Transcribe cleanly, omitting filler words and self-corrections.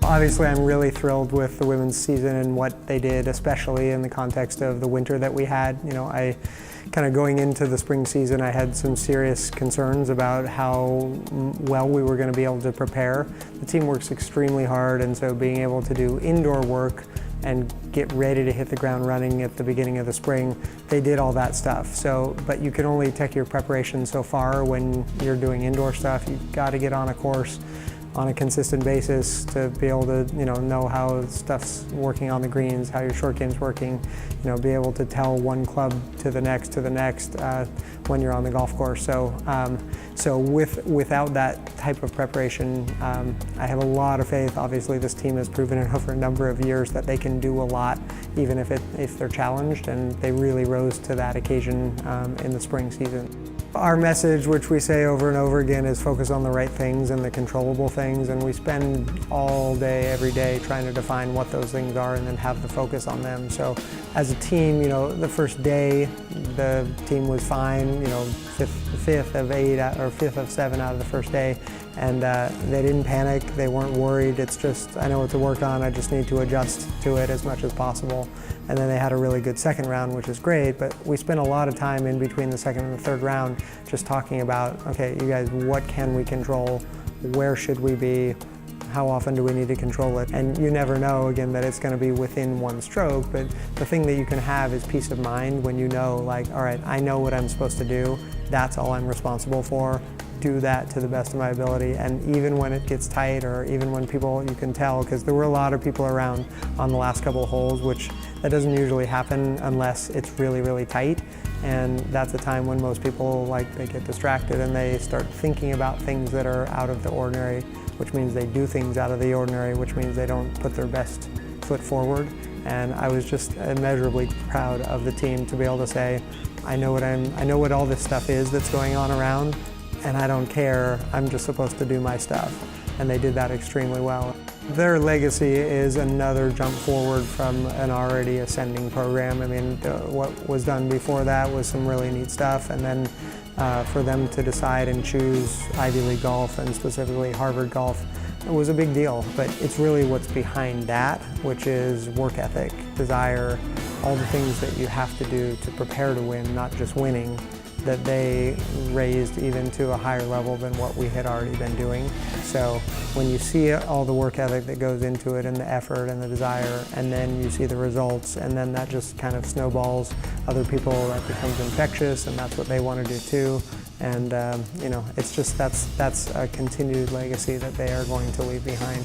Obviously, I'm really thrilled with the women's season and what they did, especially in the context of the winter that we had. You know, I kind of going into the spring season, I had some serious concerns about how well we were going to be able to prepare. The team works extremely hard, and so being able to do indoor work and get ready to hit the ground running at the beginning of the spring, they did all that stuff. So, but you can only take your preparation so far when you're doing indoor stuff. You've got to get on a course on a consistent basis to be able to, know how stuff's working on the greens, how your short game's working, be able to tell one club to the next when you're on the golf course. So without that type of preparation, I have a lot of faith. Obviously, this team has proven it over a number of years that they can do a lot, even if they're challenged, and they really rose to that occasion in the spring season. Our message, which we say over and over again, is focus on the right things and the controllable things, and we spend all day, every day, trying to define what those things are and then have the focus on them. So as a team, the first day, the team was fine, fifth of 8 or fifth of 7 out of the first day, and they didn't panic, they weren't worried. It's just, I know what to work on, I just need to adjust to it as much as possible. And then they had a really good second round, which is great, but we spent a lot of time in between the second and the third round just talking about, okay, you guys, what can we control? Where should we be? How often do we need to control it? And you never know, again, that it's going to be within one stroke, but the thing that you can have is peace of mind when you know, like, all right, I know what I'm supposed to do, that's all I'm responsible for. Do that to the best of my ability, and even when it gets tight, or even when people, you can tell, because there were a lot of people around on the last couple of holes, which that doesn't usually happen unless it's really, really tight, and that's a time when most people, they get distracted and they start thinking about things that are out of the ordinary, which means they do things out of the ordinary, which means they don't put their best foot forward. And I was just immeasurably proud of the team to be able to say, I know what all this stuff is that's going on around, and I don't care, I'm just supposed to do my stuff. And they did that extremely well. Their legacy is another jump forward from an already ascending program. I mean, what was done before that was some really neat stuff, and then for them to decide and choose Ivy League golf, and specifically Harvard golf, it was a big deal. But it's really what's behind that, which is work ethic, desire, all the things that you have to do to prepare to win, not just winning, that they raised even to a higher level than what we had already been doing. So when you see all the work ethic that goes into it, and the effort and the desire, and then you see the results, and then that just kind of snowballs other people, that becomes infectious, and that's what they want to do too. And it's just, that's a continued legacy that they are going to leave behind.